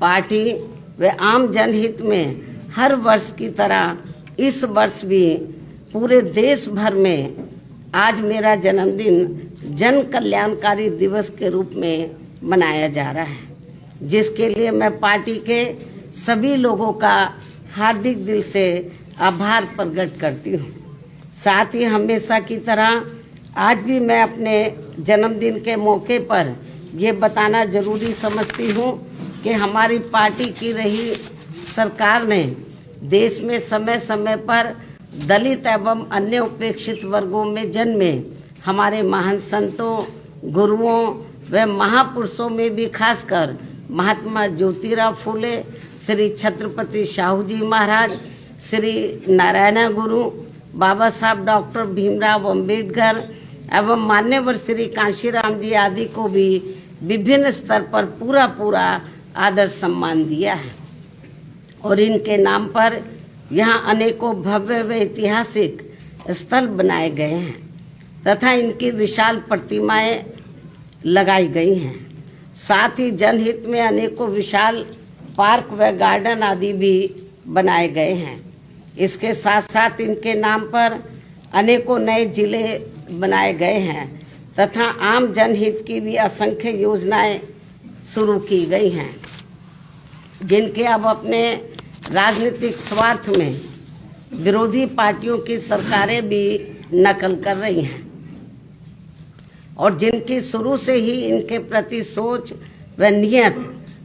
Party व आम जनहित में हर वर्ष की तरह इस वर्ष भी पूरे देश भर में आज मेरा जन्मदिन जन कल्याणकारी दिवस के रूप में मनाया जा रहा है, जिसके लिए मैं पार्टी के सभी लोगों का हार्दिक दिल से आभार प्रकट करती हूँ। साथ ही हमेशा की तरह आज भी मैं अपने जन्मदिन के मौके पर ये बताना जरूरी समझती हूँ कि हमारी पार्टी की रही सरकार ने देश में समय समय पर दलित एवं अन्य उपेक्षित वर्गों में जन्मे हमारे महान संतों, गुरुओं व महापुरुषों में भी खासकर महात्मा ज्योतिराव फूले, श्री छत्रपति शाहू जी महाराज, श्री नारायण गुरु, बाबा साहब डॉक्टर भीमराव अंबेडकर एवं मान्यवर श्री कांशीराम जी आदि को भी विभिन्न स्तर पर पूरा आदर सम्मान दिया है और इनके नाम पर यहाँ अनेकों भव्य व ऐतिहासिक स्थल बनाए गए हैं तथा इनकी विशाल प्रतिमाएं लगाई गई हैं। साथ ही जनहित में अनेकों विशाल पार्क व गार्डन आदि भी बनाए गए हैं। इसके साथ साथ इनके नाम पर अनेकों नए जिले बनाए गए हैं तथा आम जनहित की भी असंख्य योजनाएं शुरू की गई हैं, जिनके अब अपने राजनीतिक स्वार्थ में विरोधी पार्टियों की सरकारें भी नकल कर रही हैं और जिनकी शुरू से ही इनके प्रति सोच व नियत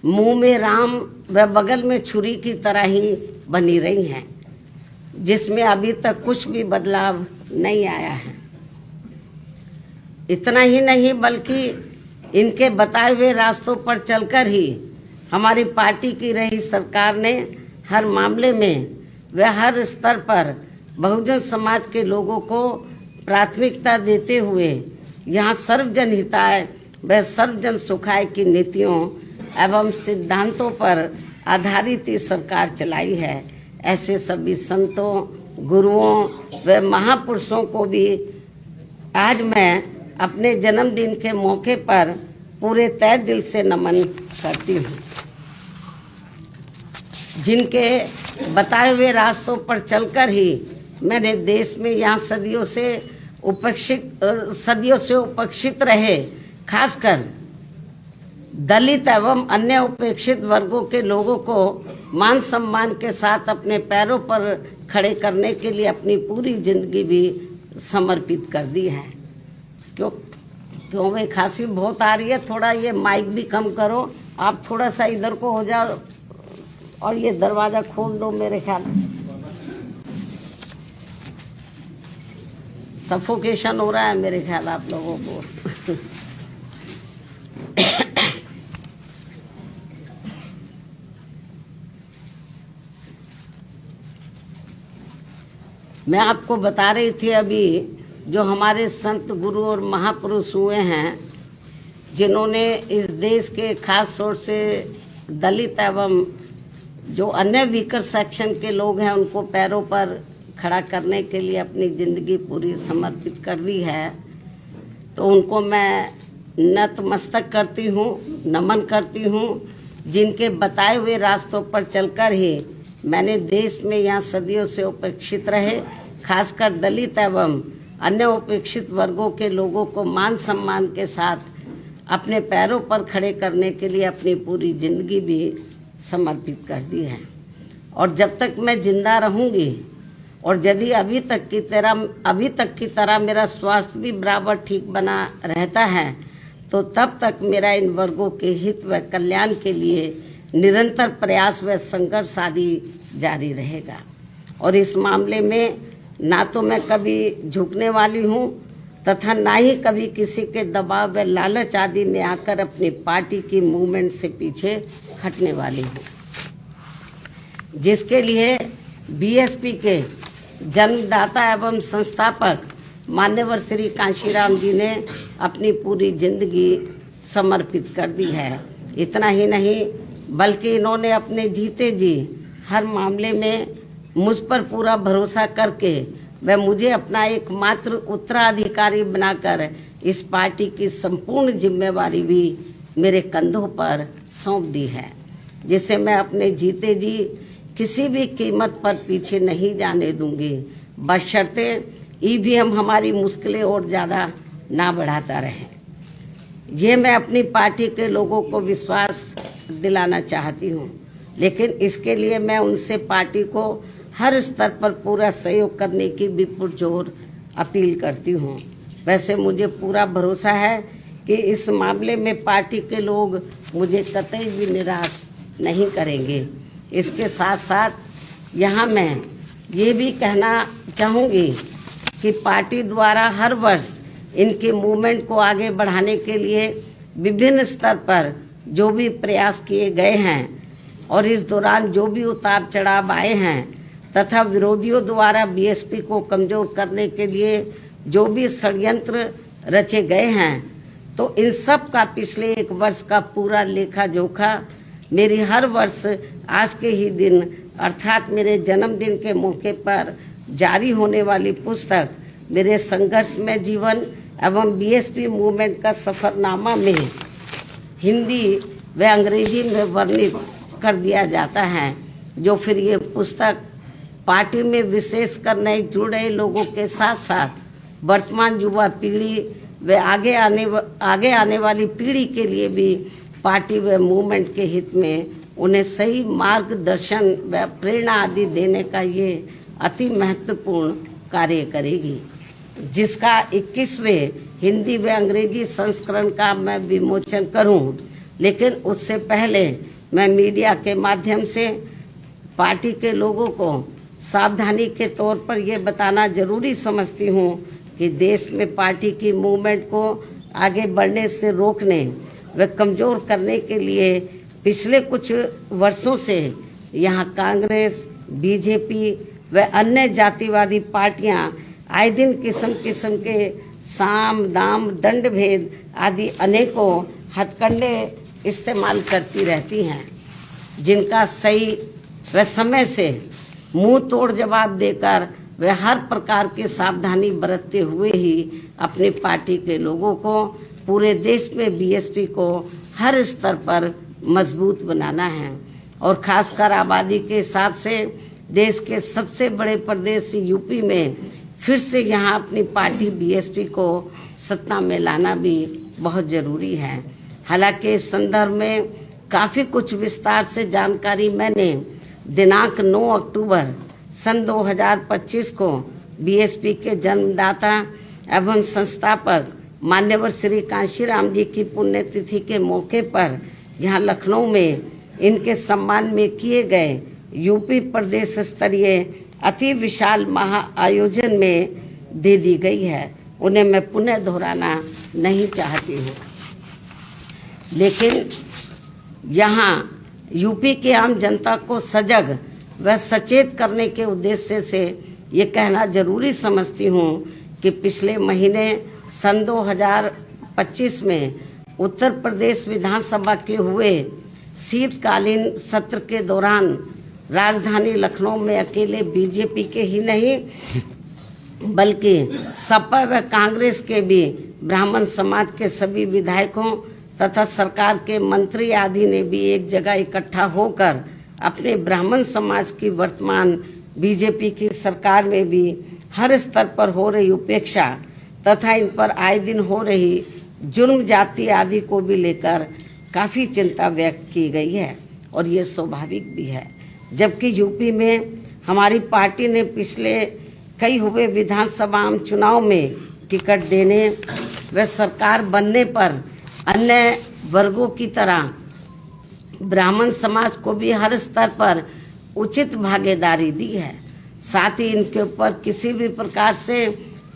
मुंह में राम व बगल में छुरी की तरह ही बनी रही हैं, जिसमें अभी तक कुछ भी बदलाव नहीं आया है। इतना ही नहीं बल्कि इनके बताए हुए रास्तों पर चलकर ही हमारी पार्टी की रही सरकार ने हर मामले में व हर स्तर पर बहुजन समाज के लोगों को प्राथमिकता देते हुए यहाँ सर्वजन हिताय व सर्वजन सुखाय की नीतियों एवं सिद्धांतों पर आधारित ही सरकार चलाई है। ऐसे सभी संतों, गुरुओं व महापुरुषों को भी आज मैं अपने जन्मदिन के मौके पर पूरे तहे दिल से नमन करती हूँ, जिनके बताए हुए रास्तों पर चलकर ही मैंने देश में यहाँ सदियों से उपेक्षित रहे खासकर दलित एवं अन्य उपेक्षित वर्गों के लोगों को मान सम्मान के साथ अपने पैरों पर खड़े करने के लिए अपनी पूरी जिंदगी भी समर्पित कर दी है। क्यों में खांसी बहुत आ रही है, थोड़ा ये माइक भी कम करो, आप थोड़ा सा इधर को हो जाओ और ये दरवाजा खोल दो। मेरे ख्याल सफोकेशन हो रहा है मेरे ख्याल आप लोगों को। मैं आपको बता रही थी अभी जो हमारे संत गुरु और महापुरुष हुए हैं, जिन्होंने इस देश के खास तौर से दलित एवं जो अन्य वीकर सेक्शन के लोग हैं उनको पैरों पर खड़ा करने के लिए अपनी जिंदगी पूरी समर्पित कर दी है, तो उनको मैं नतमस्तक करती हूँ, नमन करती हूँ, जिनके बताए हुए रास्तों पर चलकर ही मैंने देश में यहाँ सदियों से उपेक्षित रहे खासकर दलित एवं अन्य उपेक्षित वर्गों के लोगों को मान सम्मान के साथ अपने पैरों पर खड़े करने के लिए अपनी पूरी जिंदगी भी समर्पित कर दी है। और जब तक मैं जिंदा रहूंगी और यदि अभी तक की तरह मेरा स्वास्थ्य भी बराबर ठीक बना रहता है, तो तब तक मेरा इन वर्गों के हित व कल्याण के लिए निरंतर प्रयास व संघर्ष आदि जारी रहेगा। और इस मामले में ना तो मैं कभी झुकने वाली हूँ तथा ना ही कभी किसी के दबाव व लालच आदि में आकर अपनी पार्टी की मूवमेंट से पीछे हटने वाली हूँ, जिसके लिए बीएसपी के जन्मदाता एवं संस्थापक मान्यवर श्री कांशीराम जी ने अपनी पूरी जिंदगी समर्पित कर दी है। इतना ही नहीं बल्कि इन्होंने अपने जीते जी हर मामले में मुझ पर पूरा भरोसा करके वह मुझे अपना एकमात्र उत्तराधिकारी बनाकर इस पार्टी की संपूर्ण जिम्मेवारी भी मेरे कंधों पर सौंप दी है। जिसे मैं अपने जीते जी किसी भी कीमत पर पीछे नहीं जाने दूंगी, बशर्ते ईवीएम हमारी मुश्किलें और ज्यादा ना बढ़ाता रहे। ये मैं अपनी पार्टी के लोगों को विश्वास दिलाना चाहती हूँ, लेकिन इसके लिए मैं उनसे पार्टी को हर स्तर पर पूरा सहयोग करने की भी पुरजोर अपील करती हूँ। वैसे मुझे पूरा भरोसा है कि इस मामले में पार्टी के लोग मुझे कतई भी निराश नहीं करेंगे। इसके साथ साथ यहाँ मैं ये भी कहना चाहूँगी कि पार्टी द्वारा हर वर्ष इनके मूवमेंट को आगे बढ़ाने के लिए विभिन्न स्तर पर जो भी प्रयास किए गए हैं और इस दौरान जो भी उतार चढ़ाव आए हैं तथा विरोधियों द्वारा बीएसपी को कमजोर करने के लिए जो भी षड्यंत्र रचे गए हैं, तो इन सब का पिछले एक वर्ष का पूरा लेखा जोखा मेरी हर वर्ष आज के ही दिन अर्थात मेरे जन्मदिन के मौके पर जारी होने वाली पुस्तक मेरे संघर्षमय जीवन एवं बीएसपी मूवमेंट का सफरनामा में हिंदी व अंग्रेजी में वर्णित कर दिया जाता है, जो फिर ये पुस्तक पार्टी में विशेषकर नए जुड़े लोगों के साथ साथ वर्तमान युवा पीढ़ी व आगे आने वाली पीढ़ी के लिए भी पार्टी व मूवमेंट के हित में उन्हें सही मार्गदर्शन व प्रेरणा आदि देने का ये अति महत्वपूर्ण कार्य करेगी, जिसका 21वें हिंदी व अंग्रेजी संस्करण का मैं विमोचन करूं। लेकिन उससे पहले मैं मीडिया के माध्यम से पार्टी के लोगों को सावधानी के तौर पर यह बताना जरूरी समझती हूं कि देश में पार्टी की मूवमेंट को आगे बढ़ने से रोकने व कमजोर करने के लिए पिछले कुछ वर्षों से यहाँ कांग्रेस, बीजेपी व अन्य जातिवादी पार्टियां आए दिन किस्म किस्म के साम दाम दंड भेद आदि अनेकों हथकंडे इस्तेमाल करती रहती हैं, जिनका सही व समय से मुंह तोड़ जवाब देकर वे हर प्रकार की सावधानी बरतते हुए ही अपनी पार्टी के लोगों को पूरे देश में बीएसपी को हर स्तर पर मजबूत बनाना है और खासकर आबादी के हिसाब से देश के सबसे बड़े प्रदेश यूपी में फिर से यहाँ अपनी पार्टी बीएसपी को सत्ता में लाना भी बहुत जरूरी है। हालांकि इस संदर्भ में काफी कुछ विस्तार से जानकारी मैंने दिनांक 9 अक्टूबर सन 2025 को बीएसपी के जन्मदाता एवं संस्थापक मान्यवर श्री कांशीराम जी की पुण्यतिथि के मौके पर यहाँ लखनऊ में इनके सम्मान में किए गए यूपी प्रदेश स्तरीय अति विशाल महाआयोजन में दे दी गई है। उन्हें मैं पुनः दोहराना नहीं चाहती हूँ, लेकिन यहाँ यूपी के आम जनता को सजग व सचेत करने के उद्देश्य से ये कहना जरूरी समझती हूँ कि पिछले महीने सन 2025 में उत्तर प्रदेश विधानसभा के हुए शीतकालीन सत्र के दौरान राजधानी लखनऊ में अकेले बीजेपी के ही नहीं बल्कि सपा व कांग्रेस के भी ब्राह्मण समाज के सभी विधायकों तथा सरकार के मंत्री आदि ने भी एक जगह इकट्ठा होकर अपने ब्राह्मण समाज की वर्तमान बीजेपी की सरकार में भी हर स्तर पर हो रही उपेक्षा तथा इन पर आए दिन हो रही जुर्म जाति आदि को भी लेकर काफी चिंता व्यक्त की गई है और ये स्वाभाविक भी है। जबकि यूपी में हमारी पार्टी ने पिछले कई हुए विधानसभा चुनाव में टिकट देने व सरकार बनने पर अन्य वर्गों की तरह ब्राह्मण समाज को भी हर स्तर पर उचित भागीदारी दी है। साथ ही इनके ऊपर किसी भी प्रकार से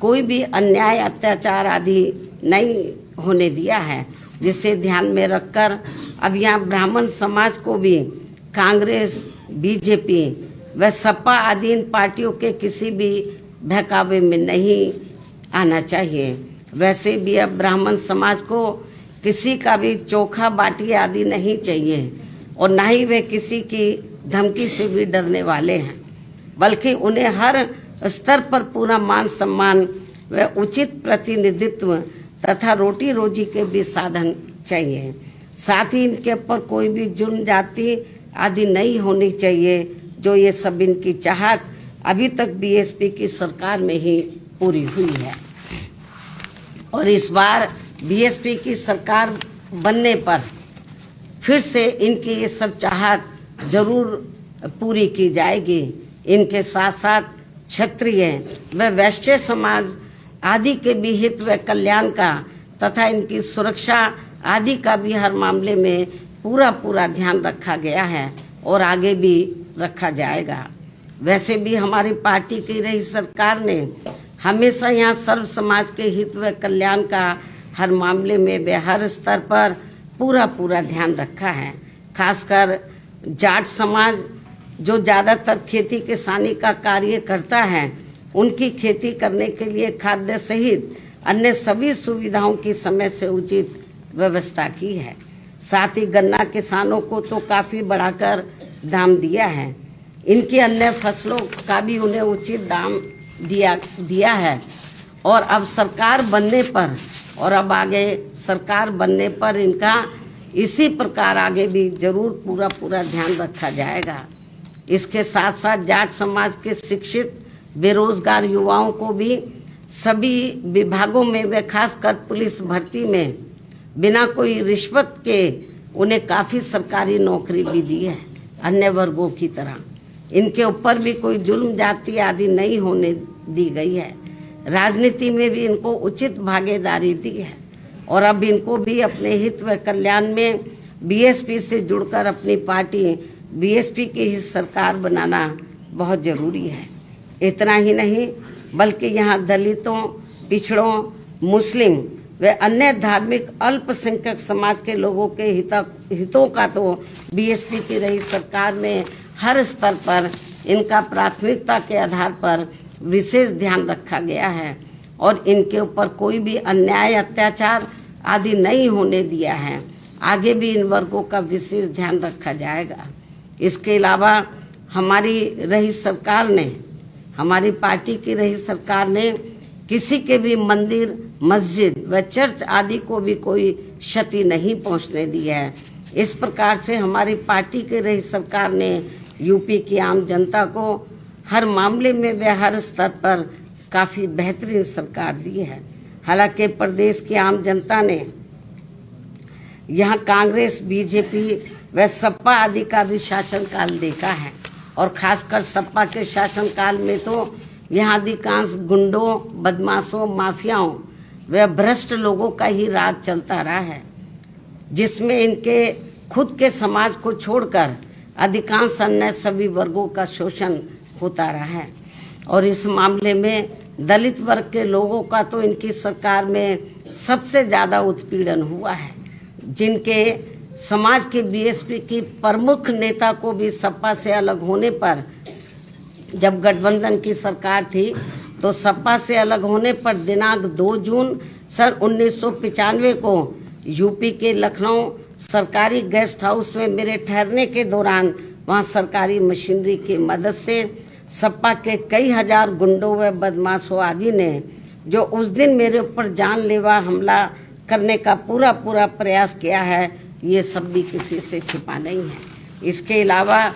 कोई भी अन्याय अत्याचार आदि नहीं होने दिया है, जिसे ध्यान में रखकर अब यहाँ ब्राह्मण समाज को भी कांग्रेस, बीजेपी व सपा आदि इन पार्टियों के किसी भी बहकावे में नहीं आना चाहिए। वैसे भी अब ब्राह्मण समाज को किसी का भी चोखा बाटी आदि नहीं चाहिए और न ही वे किसी की धमकी से भी डरने वाले हैं, बल्कि उन्हें हर स्तर पर पूरा मान सम्मान व उचित प्रतिनिधित्व तथा रोटी रोजी के भी साधन चाहिए। साथ ही इनके ऊपर कोई भी जुर्म जाति आदि नहीं होनी चाहिए, जो ये सब इनकी चाहत अभी तक बीएसपी की सरकार में ही पूरी हुई है। और इस बार बीएसपी की सरकार बनने पर फिर से इनकी ये सब चाहत जरूर पूरी की जाएगी। इनके साथ साथ क्षत्रिय व वैश्य समाज आदि के भी हित व कल्याण का तथा इनकी सुरक्षा आदि का भी हर मामले में पूरा ध्यान रखा गया है और आगे भी रखा जाएगा। वैसे भी हमारी पार्टी की रही सरकार ने हमेशा यहाँ सर्व समाज के हित व कल्याण का हर मामले में व हर स्तर पर पूरा ध्यान रखा है। खासकर जाट समाज जो ज्यादातर खेती किसानी का कार्य करता है, उनकी खेती करने के लिए खाद्य सहित अन्य सभी सुविधाओं की समय से उचित व्यवस्था की है। साथ ही गन्ना किसानों को तो काफी बढ़ाकर दाम दिया है। इनकी अन्य फसलों का भी उन्हें उचित दाम दिया है। और अब सरकार बनने पर और अब आगे सरकार बनने पर इनका इसी प्रकार आगे भी जरूर पूरा ध्यान रखा जाएगा। इसके साथ साथ जाट समाज के शिक्षित बेरोजगार युवाओं को भी सभी विभागों में व खासकर पुलिस भर्ती में बिना कोई रिश्वत के उन्हें काफी सरकारी नौकरी भी दी है। अन्य वर्गों की तरह इनके ऊपर भी कोई जुल्म जाति आदि नहीं होने दी गई है। राजनीति में भी इनको उचित भागीदारी दी है और अब इनको भी अपने हित व कल्याण में बीएसपी से जुड़कर अपनी पार्टी बीएसपी की ही सरकार बनाना बहुत जरूरी है। इतना ही नहीं बल्कि यहाँ दलितों, पिछड़ों, मुस्लिम व अन्य धार्मिक अल्पसंख्यक समाज के लोगों के हितों का तो बीएसपी की रही सरकार में हर स्तर पर इनका प्राथमिकता के आधार पर विशेष ध्यान रखा गया है और इनके ऊपर कोई भी अन्याय, अत्याचार आदि नहीं होने दिया है। आगे भी इन वर्गों का विशेष ध्यान रखा जाएगा। इसके अलावा हमारी पार्टी की रही सरकार ने किसी के भी मंदिर, मस्जिद व चर्च आदि को भी कोई क्षति नहीं पहुंचने दी है। इस प्रकार से हमारी पार्टी की रही सरकार ने यूपी की आम जनता को हर मामले में व हर स्तर पर काफी बेहतरीन सरकार दी है। हालांकि प्रदेश की आम जनता ने यहाँ कांग्रेस, बीजेपी व सपा आदि का भी शासनकाल देखा है और खासकर सपा के शासनकाल में तो यहाँ अधिकांश गुंडों, बदमाशों, माफियाओं व भ्रष्ट लोगों का ही राज चलता रहा है, जिसमें इनके खुद के समाज को छोड़कर अधिकांश अन्य सभी वर्गों का शोषण होता रहा है। और इस मामले में दलित वर्ग के लोगों का तो इनकी सरकार में सबसे ज्यादा उत्पीड़न हुआ है, जिनके समाज के बीएसपी की प्रमुख नेता को भी सपा से अलग होने पर, जब गठबंधन की सरकार थी तो सपा से अलग होने पर दिनांक 2 जून सन 1995 को यूपी के लखनऊ सरकारी गेस्ट हाउस में मेरे ठहरने के दौरान वहां सरकारी मशीनरी की मदद से सपा के कई हजार गुंडों व बदमाशों आदि ने जो उस दिन मेरे ऊपर जानलेवा हमला करने का पूरा प्रयास किया है, ये सब भी किसी से छिपा नहीं है। इसके अलावा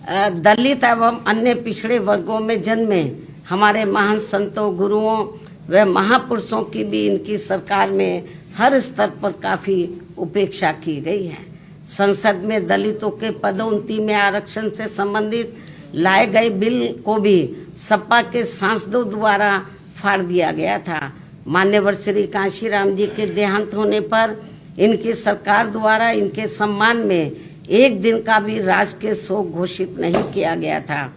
दलित एवं अन्य पिछड़े वर्गों में जन्मे हमारे महान संतों, गुरुओं व महापुरुषों की भी इनकी सरकार में हर स्तर पर काफी उपेक्षा की गई है। संसद में दलितों के पदोन्नति में आरक्षण से संबंधित लाए गए बिल को भी सपा के सांसदों द्वारा फाड़ दिया गया था। मान्यवर श्री कांशीराम जी के देहांत होने पर इनकी सरकार द्वारा इनके सम्मान में एक दिन का भी राजकीय शोक घोषित नहीं किया गया था।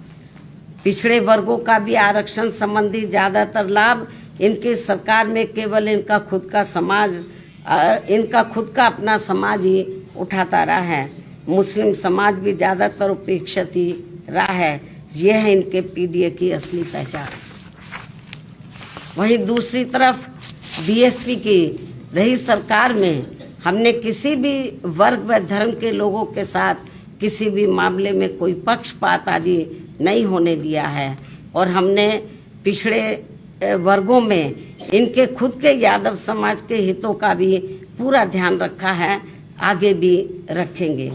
पिछड़े वर्गों का भी आरक्षण संबंधी ज्यादातर लाभ इनकी सरकार में केवल इनका खुद का अपना समाज ही उठाता रहा है। मुस्लिम समाज भी ज्यादातर उपेक्षित ही रहा है। यह है इनके पीडीए की असली पहचान। वहीं दूसरी तरफ बीएसपी की रही सरकार में हमने किसी भी वर्ग व धर्म के लोगों के साथ किसी भी मामले में कोई पक्षपात आदि नहीं होने दिया है और हमने पिछड़े वर्गों में इनके खुद के यादव समाज के हितों का भी पूरा ध्यान रखा है, आगे भी रखेंगे।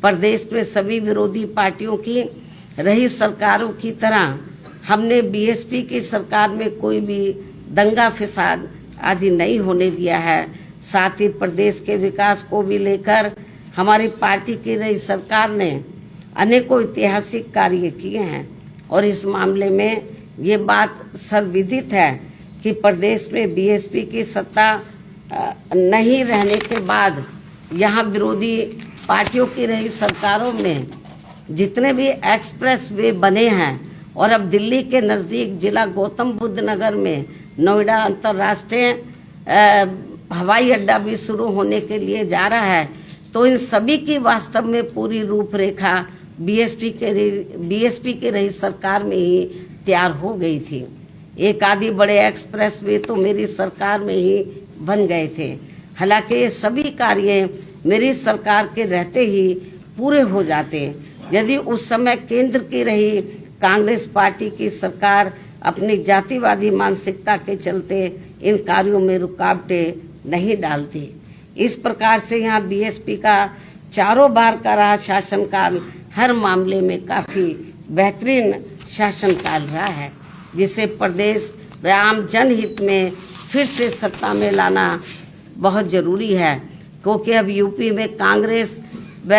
प्रदेश में सभी विरोधी पार्टियों की रही सरकारों की तरह हमने बीएसपी की सरकार में कोई भी दंगा फिसाद आदि नहीं होने दिया है। साथ ही प्रदेश के विकास को भी लेकर हमारी पार्टी की रही सरकार ने अनेकों ऐतिहासिक कार्य किए हैं और इस मामले में ये बात सर्वविदित है कि प्रदेश में बीएसपी की सत्ता नहीं रहने के बाद यहाँ विरोधी पार्टियों की रही सरकारों में जितने भी एक्सप्रेस वे बने हैं और अब दिल्ली के नज़दीक जिला गौतम बुद्ध नगर में नोएडा अंतर्राष्ट्रीय हवाई अड्डा भी शुरू होने के लिए जा रहा है, तो इन सभी की वास्तव में पूरी रूपरेखा बीएसपी की रही सरकार में ही तैयार हो गई थी। एक आदि बड़े एक्सप्रेस वे तो मेरी सरकार में ही बन गए थे। हालांकि ये सभी कार्य मेरी सरकार के रहते ही पूरे हो जाते यदि उस समय केंद्र की रही कांग्रेस पार्टी की सरकार अपनी जातिवादी मानसिकता के चलते इन कार्यों में रुकावटें नहीं डालती। इस प्रकार से यहाँ बीएसपी का चारों बार का रहा शासनकाल हर मामले में काफी बेहतरीन शासनकाल रहा है, जिसे प्रदेश व आम जनहित में फिर से सत्ता में लाना बहुत जरूरी है, क्योंकि अब यूपी में कांग्रेस व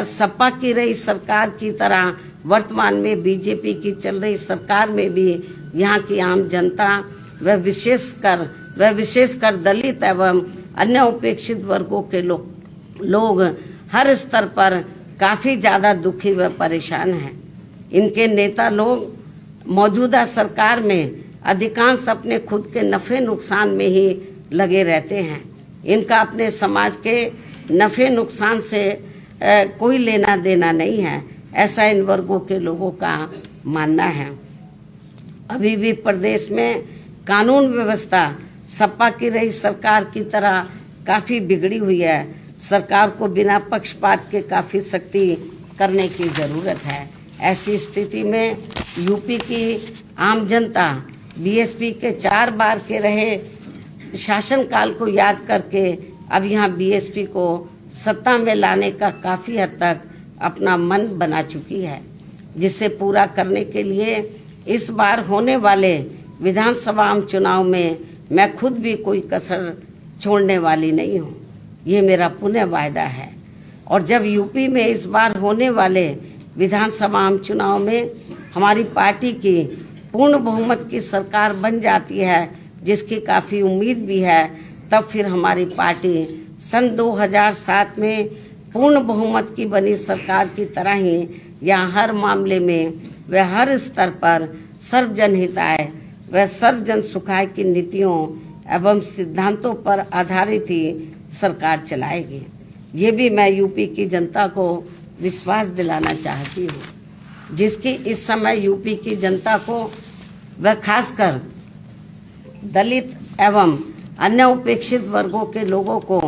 सपा की रही सरकार की तरह वर्तमान में बीजेपी की चल रही सरकार में भी यहाँ की आम जनता व विशेषकर दलित एवं अन्य उपेक्षित वर्गों के लोग हर स्तर पर काफी ज्यादा दुखी व परेशान हैं। इनके नेता लोग मौजूदा सरकार में अधिकांश अपने खुद के नफे नुकसान में ही लगे रहते हैं। इनका अपने समाज के नफे नुकसान से कोई लेना देना नहीं है, ऐसा इन वर्गों के लोगों का मानना है। अभी भी प्रदेश में कानून व्यवस्था सपा की रही सरकार की तरह काफी बिगड़ी हुई है। सरकार को बिना पक्षपात के काफी सख्ती करने की जरूरत है। ऐसी स्थिति में यूपी की आम जनता बीएसपी के 4 बार के रहे शासनकाल को याद करके अब यहाँ बीएसपी को सत्ता में लाने का काफी हद तक अपना मन बना चुकी है, जिसे पूरा करने के लिए इस बार होने वाले विधानसभा चुनाव में मैं खुद भी कोई कसर छोड़ने वाली नहीं हूँ। ये मेरा पुनः वायदा है। और जब यूपी में इस बार होने वाले विधानसभा चुनाव में हमारी पार्टी की पूर्ण बहुमत की सरकार बन जाती है, जिसकी काफी उम्मीद भी है, तब फिर हमारी पार्टी सन 2007 में पूर्ण बहुमत की बनी सरकार की तरह ही यहाँ हर मामले में व हर स्तर पर सर्वजन हिताय व सर्वजन सुखाय की नीतियों एवं सिद्धांतों पर आधारित ही सरकार चलाएगी। ये भी मैं यूपी की जनता को विश्वास दिलाना चाहती हूँ, जिसकी इस समय यूपी की जनता को व खासकर दलित एवं अन्य उपेक्षित वर्गों के लोगों को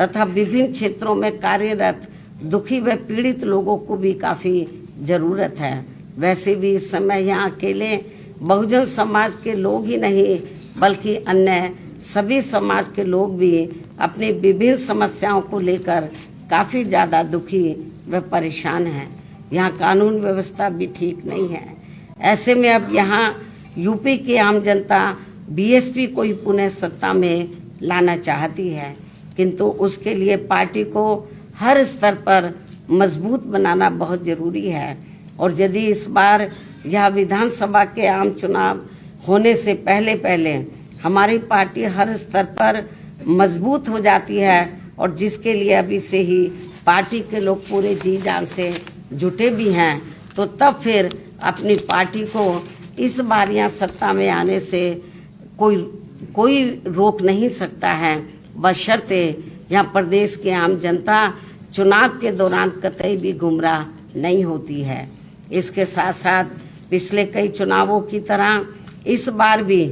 तथा विभिन्न क्षेत्रों में कार्यरत दुखी व पीड़ित लोगों को भी काफी जरूरत है। वैसे भी इस समय यहाँ अकेले बहुजन समाज के लोग ही नहीं बल्कि अन्य सभी समाज के लोग भी अपनी विभिन्न समस्याओं को लेकर काफी ज्यादा दुखी व परेशान हैं। यहाँ कानून व्यवस्था भी ठीक नहीं है। ऐसे में अब यहाँ यूपी की आम जनता बीएसपी को ही पुनः सत्ता में लाना चाहती है, किंतु उसके लिए पार्टी को हर स्तर पर मजबूत बनाना बहुत जरूरी है। और यदि इस बार यह विधानसभा के आम चुनाव होने से पहले हमारी पार्टी हर स्तर पर मजबूत हो जाती है और जिसके लिए अभी से ही पार्टी के लोग पूरे जी जान से जुटे भी हैं, तो तब फिर अपनी पार्टी को इस बार यहाँ सत्ता में आने से कोई रोक नहीं सकता है, बशर्ते यहाँ प्रदेश की आम जनता चुनाव के दौरान कतई भी गुमराह नहीं होती है। इसके साथ साथ पिछले कई चुनावों की तरह इस बार भी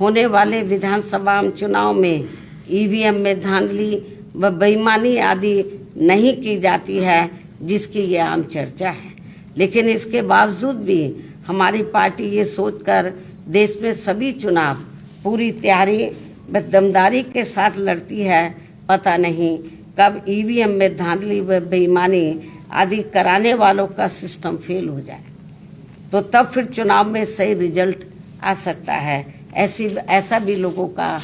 होने वाले विधानसभा चुनाव में ईवीएम में धांधली व बेईमानी आदि नहीं की जाती है, जिसकी ये आम चर्चा है। लेकिन इसके बावजूद भी हमारी पार्टी ये सोचकर देश में सभी चुनाव पूरी तैयारी व दमदारी के साथ लड़ती है, पता नहीं कब ईवीएम में धांधली व बेईमानी आदि कराने वालों का सिस्टम फेल हो जाए तो तब फिर चुनाव में सही रिजल्ट आ सकता है, ऐसा भी लोगों का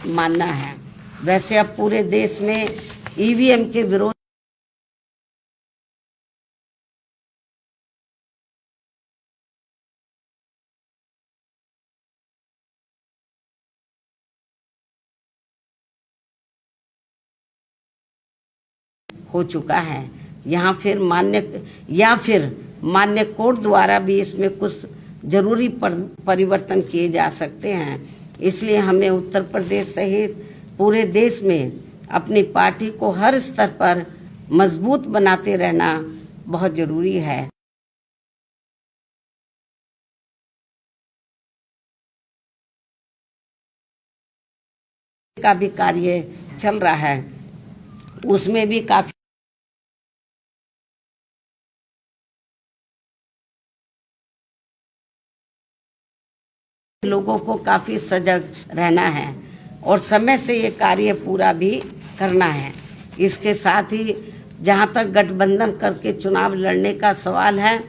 मानना है। वैसे अब पूरे देश में ईवीएम के विरोध हो चुका है। यहाँ फिर मान्य कोर्ट द्वारा भी इसमें कुछ जरूरी परिवर्तन किए जा सकते हैं। इसलिए हमें उत्तर प्रदेश सहित पूरे देश में अपनी पार्टी को हर स्तर पर मजबूत बनाते रहना बहुत जरूरी है। का भी कार्य चल रहा है, उसमें भी काफी लोगों को काफी सजग रहना है और समय से ये कार्य पूरा भी करना है। इसके साथ ही जहां तक गठबंधन करके चुनाव लड़ने का सवाल है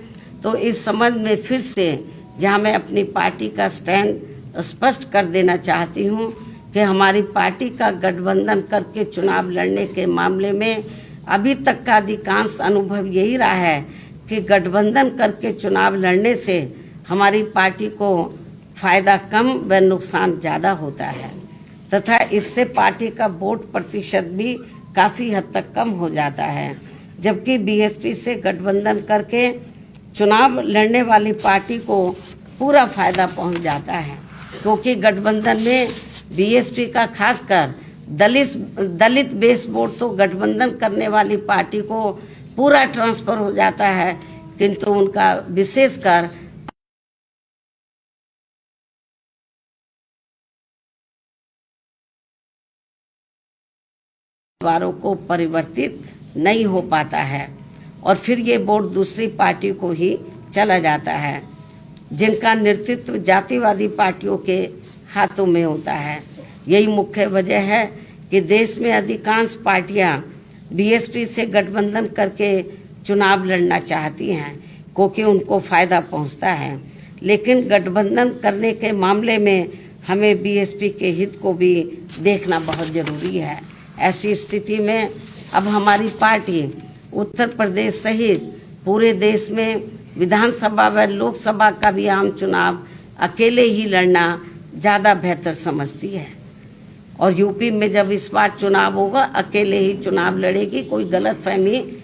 तो इस संबंध में फिर से जहां मैं अपनी पार्टी का स्टैंड स्पष्ट कर देना चाहती हूं कि हमारी पार्टी का गठबंधन करके चुनाव लड़ने के मामले में अभी तक का अधिकांश अनुभव यही रहा है कि गठबंधन करके चुनाव लड़ने से हमारी पार्टी को फायदा कम व नुकसान ज्यादा होता है तथा इससे पार्टी का वोट प्रतिशत भी काफी हद तक कम हो जाता है, जबकि बीएसपी से गठबंधन करके चुनाव लड़ने वाली पार्टी को पूरा फायदा पहुंच जाता है, क्योंकि गठबंधन में बीएसपी का खासकर दलित बेस वोट तो गठबंधन करने वाली पार्टी को पूरा ट्रांसफर हो जाता है, किंतु उनका विशेषकर वारों को परिवर्तित नहीं हो पाता है और फिर ये वोट दूसरी पार्टी को ही चला जाता है, जिनका नेतृत्व जातिवादी पार्टियों के हाथों में होता है। यही मुख्य वजह है कि देश में अधिकांश पार्टियां बीएसपी से गठबंधन करके चुनाव लड़ना चाहती हैं, क्योंकि उनको फायदा पहुंचता है। लेकिन गठबंधन करने के मामले में हमें बीएसपी के हित को भी देखना बहुत जरूरी है। ऐसी स्थिति में अब हमारी पार्टी उत्तर प्रदेश सहित पूरे देश में विधानसभा व लोकसभा का भी आम चुनाव अकेले ही लड़ना ज्यादा बेहतर समझती है और यूपी में जब इस बार चुनाव होगा अकेले ही चुनाव लड़ेगी। कोई गलतफहमी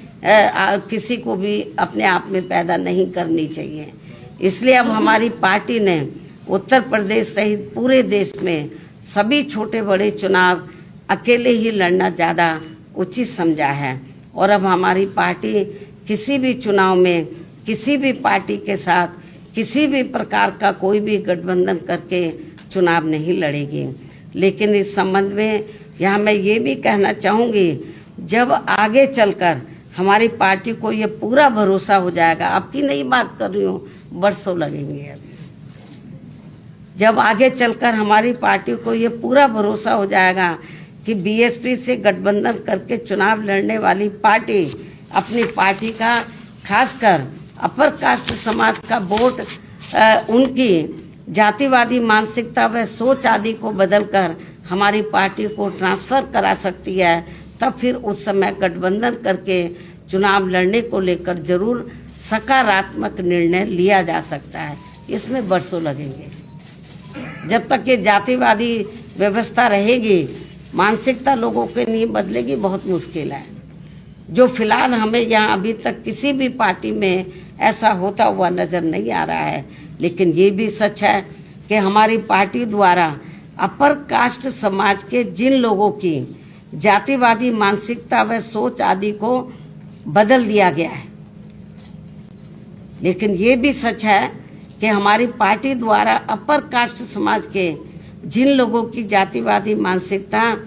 किसी को भी अपने आप में पैदा नहीं करनी चाहिए। इसलिए अब हमारी पार्टी ने उत्तर प्रदेश सहित पूरे देश में सभी छोटे बड़े चुनाव अकेले ही लड़ना ज्यादा उचित समझा है और अब हमारी पार्टी किसी भी चुनाव में किसी भी पार्टी के साथ किसी भी प्रकार का कोई भी गठबंधन करके चुनाव नहीं लड़ेगी। लेकिन इस संबंध में यहाँ मैं ये भी कहना चाहूंगी, जब आगे चलकर हमारी पार्टी को ये पूरा भरोसा हो जाएगा, आपकी नई बात कर रही हूँ, बरसों लगेंगे अभी, जब आगे चलकर हमारी पार्टी को ये पूरा भरोसा हो जाएगा कि बीएसपी से गठबंधन करके चुनाव लड़ने वाली पार्टी अपनी पार्टी का खासकर अपर कास्ट समाज का वोट उनकी जातिवादी मानसिकता व सोच आदि को बदलकर हमारी पार्टी को ट्रांसफर करा सकती है, तब फिर उस समय गठबंधन करके चुनाव लड़ने को लेकर जरूर सकारात्मक निर्णय लिया जा सकता है। इसमें बरसों लगेंगे। जब तक ये जातिवादी व्यवस्था रहेगी, मानसिकता लोगों के नहीं बदलेगी, बहुत मुश्किल है। जो फिलहाल हमें यहाँ अभी तक किसी भी पार्टी में ऐसा होता हुआ नजर नहीं आ रहा है। लेकिन ये भी सच है कि हमारी पार्टी द्वारा अपर कास्ट समाज के जिन लोगों की जातिवादी मानसिकता व सोच आदि को बदल दिया गया है, लेकिन ये भी सच है कि हमारी पार्टी द्वारा अपर कास्ट समाज के जिन लोगों की जातिवादी मानसिकता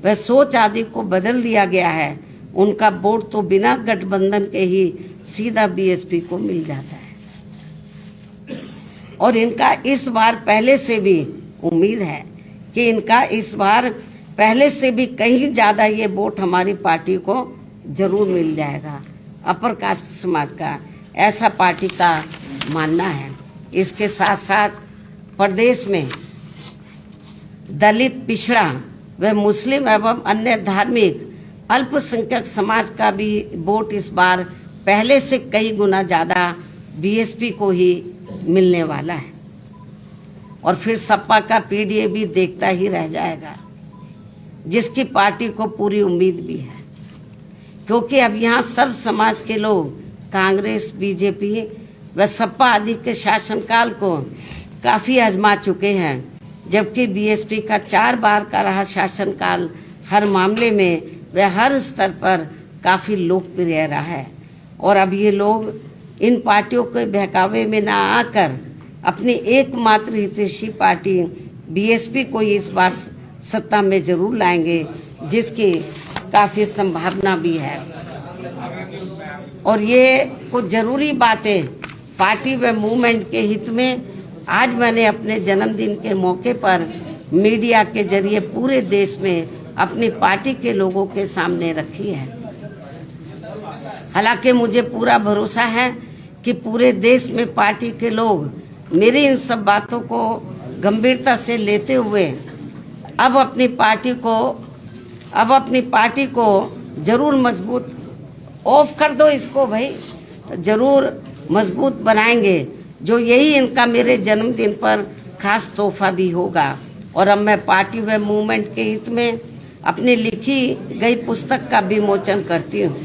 व सोच आदि को बदल दिया गया है, उनका वोट तो बिना गठबंधन के ही सीधा बीएसपी को मिल जाता है और इनका इस बार पहले से भी उम्मीद है कि इनका इस बार पहले से भी कहीं ज्यादा ये वोट हमारी पार्टी को जरूर मिल जाएगा। अपर कास्ट समाज का, ऐसा पार्टी का मानना है। इसके साथ साथ प्रदेश में दलित, पिछड़ा व मुस्लिम एवं अन्य धार्मिक अल्पसंख्यक समाज का भी वोट इस बार पहले से कई गुना ज्यादा बीएसपी को ही मिलने वाला है और फिर सपा का पीडीए भी देखता ही रह जाएगा, जिसकी पार्टी को पूरी उम्मीद भी है, क्योंकि अब यहाँ सर्व समाज के लोग कांग्रेस, बीजेपी व सपा आदि के शासनकाल को काफी आजमा चुके हैं, जबकि बीएसपी का 4 बार का रहा शासनकाल हर मामले में व हर स्तर पर काफी लोकप्रिय रहा है। और अब ये लोग इन पार्टियों के बहकावे में न आकर अपनी एकमात्र हितैषी पार्टी बीएसपी को इस बार सत्ता में जरूर लाएंगे, जिसकी काफी संभावना भी है। और ये कुछ जरूरी बातें पार्टी व मूवमेंट के हित में आज मैंने अपने जन्मदिन के मौके पर मीडिया के जरिए पूरे देश में अपनी पार्टी के लोगों के सामने रखी है। हालांकि मुझे पूरा भरोसा है कि पूरे देश में पार्टी के लोग मेरी इन सब बातों को गंभीरता से लेते हुए अब अपनी पार्टी को जरूर मजबूत, ऑफ कर दो इसको भाई, जरूर मजबूत बनाएंगे, जो यही इनका मेरे जन्मदिन पर खास तोहफा भी होगा। और अब मैं पार्टी व मूवमेंट के हित में अपनी लिखी गई पुस्तक का विमोचन करती हूँ।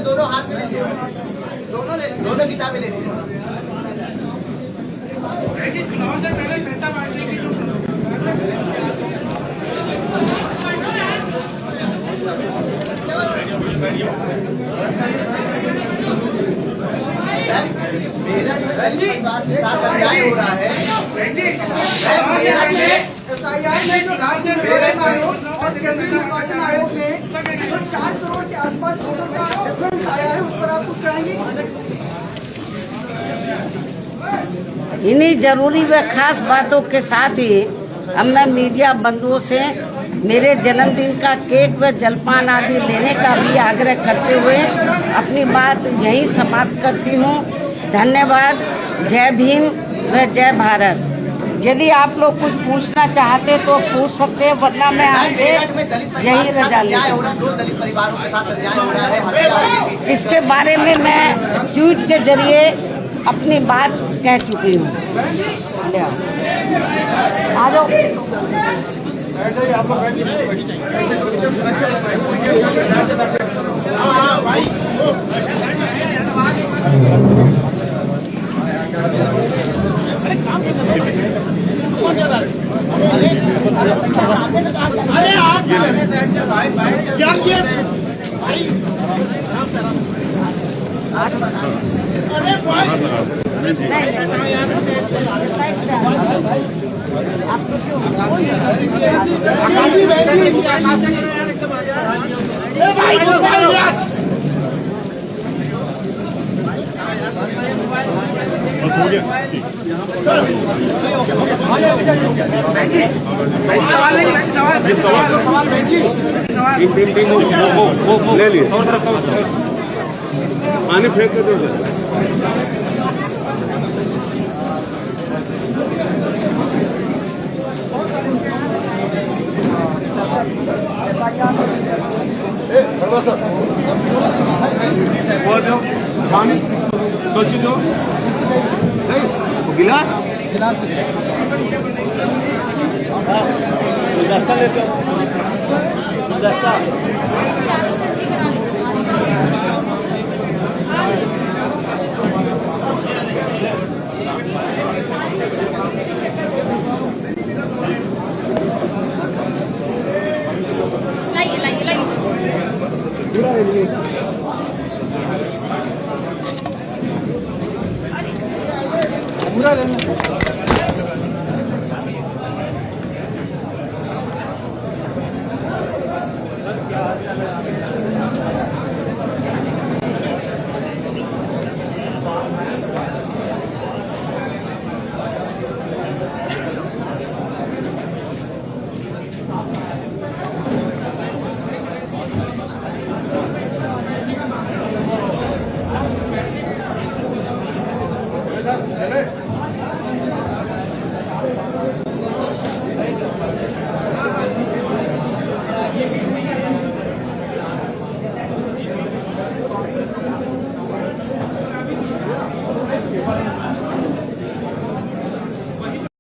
दोनों हाथ में ले लियो, दोनों किताबें ले लियो। चुनाव से पहले पैसा बांटने की साथ अन्याय हो रहा है। और केंद्रीय निर्वाचन आयोग ने 4 करोड़ के आसपास वोटों का डिफरेंस आया है, उस पर आप कुछ कहेंगे? इन्हीं जरूरी व खास बातों के साथ ही अब मैं मीडिया बंधुओं से मेरे जन्मदिन का केक व जलपान आदि लेने का भी आग्रह करते हुए अपनी बात यहीं समाप्त करती हूँ। धन्यवाद। जय भीम व जय भारत। यदि आप लोग कुछ पूछना चाहते तो पूछ सकते हैं, वरना मैं आपसे यही रजा लेती हूँ। इसके बारे में मैं ट्वीट के जरिए अपनी बात कह चुकी हूँ। आ जाओ। अरे आप क्या किए भाई? अरे भाई बस हो गया। सवाल ले लिए, पानी फेंक के दो। पानी दो चीजों गिलास गुलदस्ता लेते हो गुलदस्ता